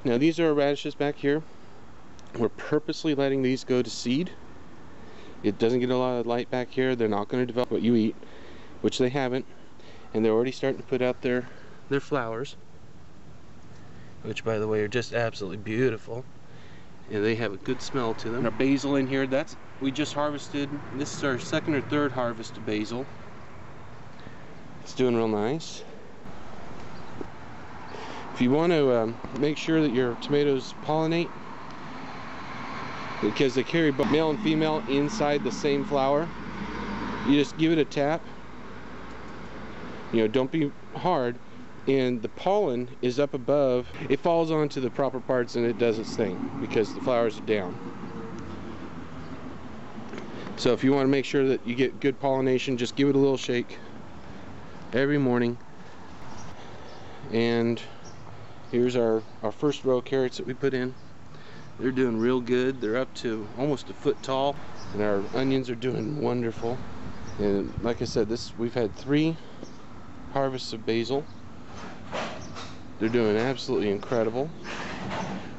Now these are our radishes back here. We're purposely letting these go to seed. It doesn't get a lot of light back here. They're not going to develop what you eat, which they haven't, and they're already starting to put out their flowers, which by the way are just absolutely beautiful, and they have a good smell to them. And our basil in here, we just harvested. This is our second or third harvest of basil. It's doing real nice. If you want to make sure that your tomatoes pollinate, because they carry both male and female inside the same flower, you just give it a tap. You know, don't be hard, and the pollen is up above. It falls onto the proper parts and it does its thing because the flowers are down. So if you want to make sure that you get good pollination, just give it a little shake every morning. And here's our first row of carrots that we put in. They're doing real good. They're up to almost a foot tall, and our onions are doing wonderful. And like I said, we've had 3 harvests of basil. They're doing absolutely incredible.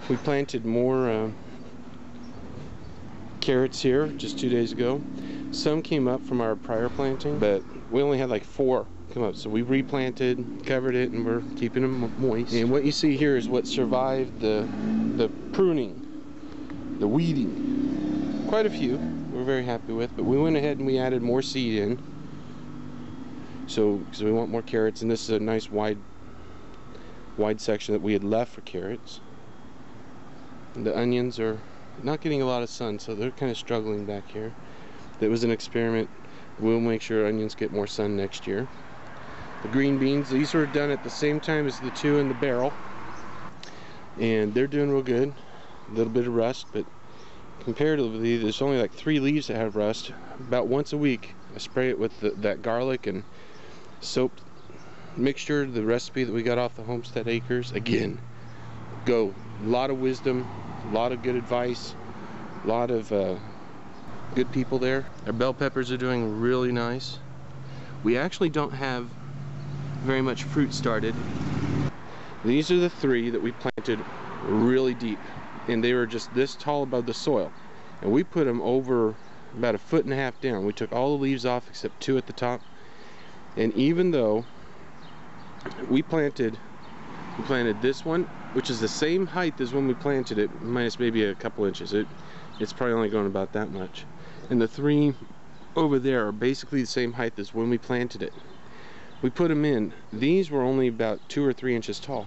We planted more carrots here just 2 days ago. Some came up from our prior planting, but we only had like 4 come up, so we replanted, covered it, and we're keeping them moist. And what you see here is what survived the pruning, the weeding. Quite a few we're very happy with, but we went ahead and we added more seed in, so because we want more carrots. And this is a nice wide section that we had left for carrots. And the onions are not getting a lot of sun, so they're kind of struggling back here. That was an experiment. We'll make sure onions get more sun next year. The green beans, these were done at the same time as the 2 in the barrel, and they're doing real good. A little bit of rust, but comparatively there's only like 3 leaves that have rust. About once a week I spray it with that garlic and soap mixture, the recipe that we got off the Homestead Acres. Again, a lot of wisdom, a lot of good advice, a lot of good people there. Our bell peppers are doing really nice. We actually don't have very much fruit started. These are the 3 that we planted really deep, and they were just this tall above the soil, and we put them over about 1.5 feet down. We took all the leaves off except 2 at the top, and even though we planted this one, which is the same height as when we planted it, minus maybe a couple inches. It's probably only going about that much. And the 3 over there are basically the same height as when we planted it. We put them in. These were only about 2 or 3 inches tall.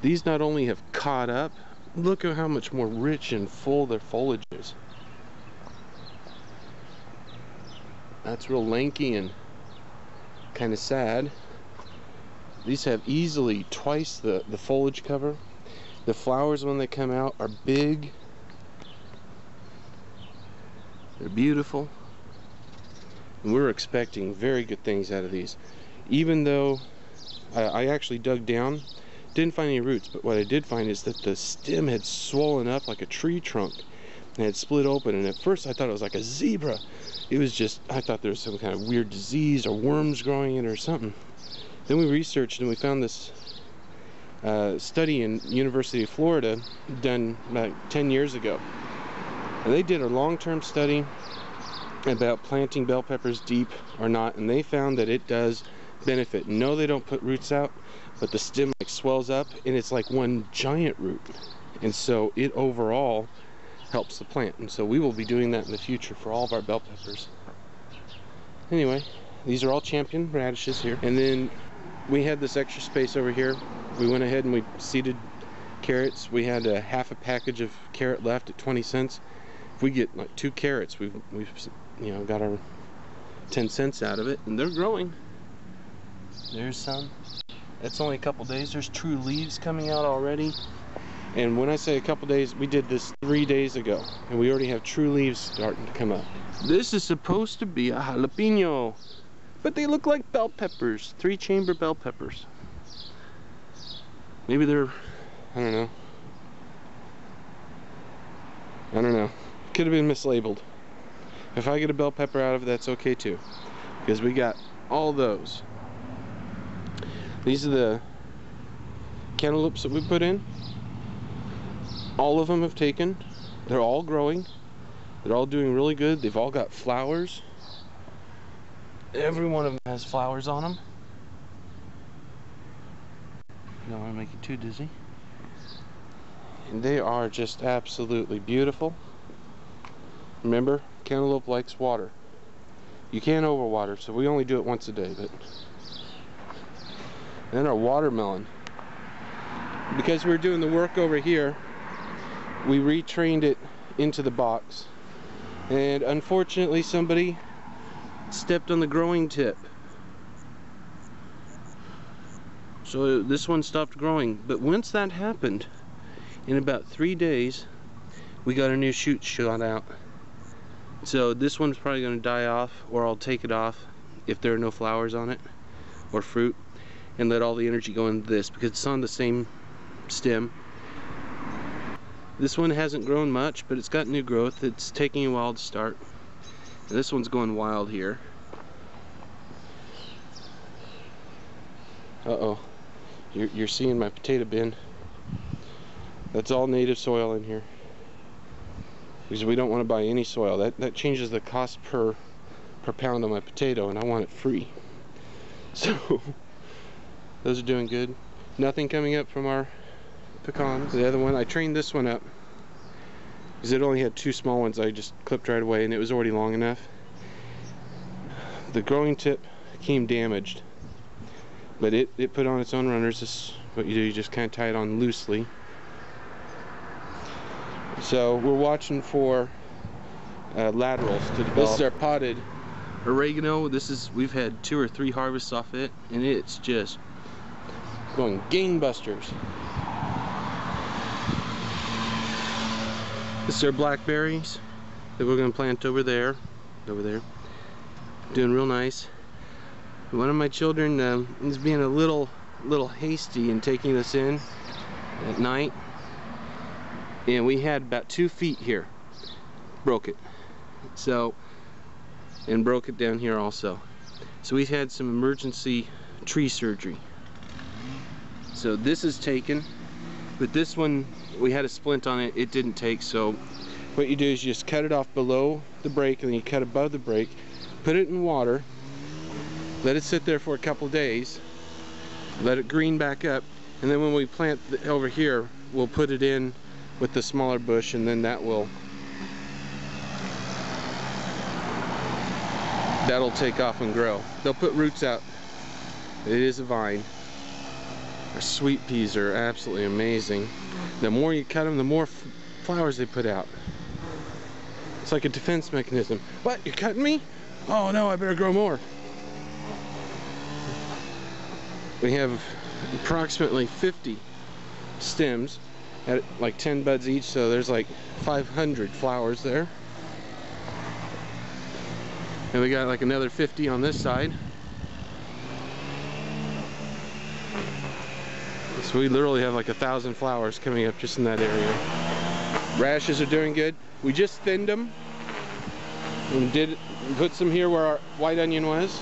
These not only have caught up, look at how much more rich and full their foliage is. That's real lanky and kind of sad. These have easily twice the foliage cover. The flowers when they come out are big. They're beautiful. And we're expecting very good things out of these. Even though I actually dug down, didn't find any roots, but what I did find is that the stem had swollen up like a tree trunk and had split open, and at first I thought it was like a zebra. It was just, I thought there was some kind of weird disease or worms growing in it or something. Then we researched and we found this study in University of Florida done about 10 years ago. And they did a long-term study about planting bell peppers deep or not, and they found that it does benefit. No, they don't put roots out, but the stem like swells up and it's like one giant root, and so it overall helps the plant. And so we will be doing that in the future for all of our bell peppers. Anyway, these are all champion radishes here, and then we had this extra space over here. We went ahead and we seeded carrots. We had a half a package of carrot left at 20 cents. If we get like 2 carrots, we've you know, got our 10 cents out of it, and they're growing. There's some. It's only a couple days. There's true leaves coming out already. And when I say a couple days, we did this 3 days ago, and we already have true leaves starting to come up. This is supposed to be a jalapeno, but they look like bell peppers, 3-chamber bell peppers. Maybe they're, I don't know. Could have been mislabeled. If I get a bell pepper out of it, that's okay too, because we got all those. These are the cantaloupes that we put in. All of them have taken. They're all growing. They're all doing really good. They've all got flowers. Every one of them has flowers on them. Don't want to make you too dizzy. And they are just absolutely beautiful. Remember, cantaloupe likes water. You can't overwater, so we only do it once a day. But then our watermelon. Because we were doing the work over here, we retrained it into the box. And unfortunately, somebody stepped on the growing tip. So this one stopped growing. But once that happened, in about 3 days, we got a new shoot shot out. So this one's probably going to die off, or I'll take it off if there are no flowers on it or fruit, and let all the energy go into this because it's on the same stem. This one hasn't grown much, but it's got new growth. It's taking a while to start. And this one's going wild here. Uh-oh. You're seeing my potato bin. That's all native soil in here. Because we don't want to buy any soil. That changes the cost per pound on my potato, and I want it free. So those are doing good. Nothing coming up from our pecans. The other one, I trained this one up because it only had 2 small ones. I just clipped right away, and it was already long enough. The growing tip came damaged, but it put on its own runners. This is what you do, you just kind of tie it on loosely. So we're watching for laterals to develop. This is our potted oregano. We've had 2 or 3 harvests off it, and it's just going gangbusters. This is our blackberries that we're going to plant over there. Doing real nice. One of my children is being a little hasty in taking this in at night, and we had about 2 feet here. Broke it. So, and broke it down here also. So we've had some emergency tree surgery. So this is taken, but this one we had a splint on it. It didn't take. So what you do is you just cut it off below the break, and then you cut above the break, put it in water, let it sit there for a couple days, let it green back up, and then when we plant over here, we'll put it in with the smaller bush, and then that'll take off and grow. They'll put roots out. It is a vine. Our sweet peas are absolutely amazing. The more you cut them, the more flowers they put out. It's like a defense mechanism. What? You're cutting me? Oh no, I better grow more. We have approximately 50 stems at like 10 buds each, so there's like 500 flowers there. And we got like another 50 on this side. So we literally have like 1,000 flowers coming up just in that area. Radishes are doing good. We just thinned them and put some here where our white onion was.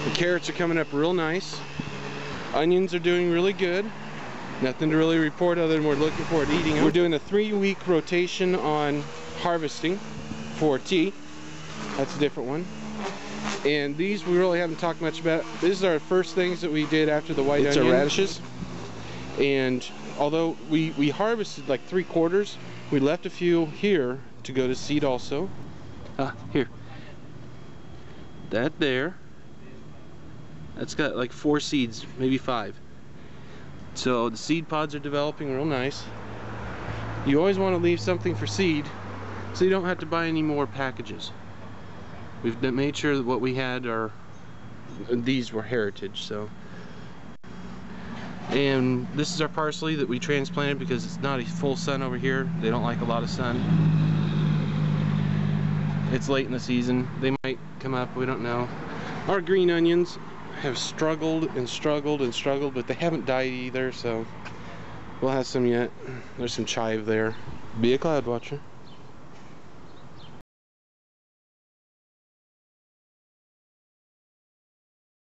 The carrots are coming up real nice. Onions are doing really good. Nothing to really report other than we're looking forward to eating them. We're doing a 3-week rotation on harvesting for tea. That's a different one. And these we really haven't talked much about. These are our first things that we did after the white onion. It's our radishes. And although we harvested like 3/4, we left a few here to go to seed also. Here. That there. That's got like 4 seeds, maybe 5. So the seed pods are developing real nice. You always want to leave something for seed so you don't have to buy any more packages. We've made sure that what we had these were heritage. So, and this is our parsley that we transplanted because it's not a full sun over here. They don't like a lot of sun. It's late in the season. They might come up, we don't know. Our green onions have struggled and struggled and struggled, but they haven't died either, so we'll have some yet. There's some chive there. Be a cloud watcher.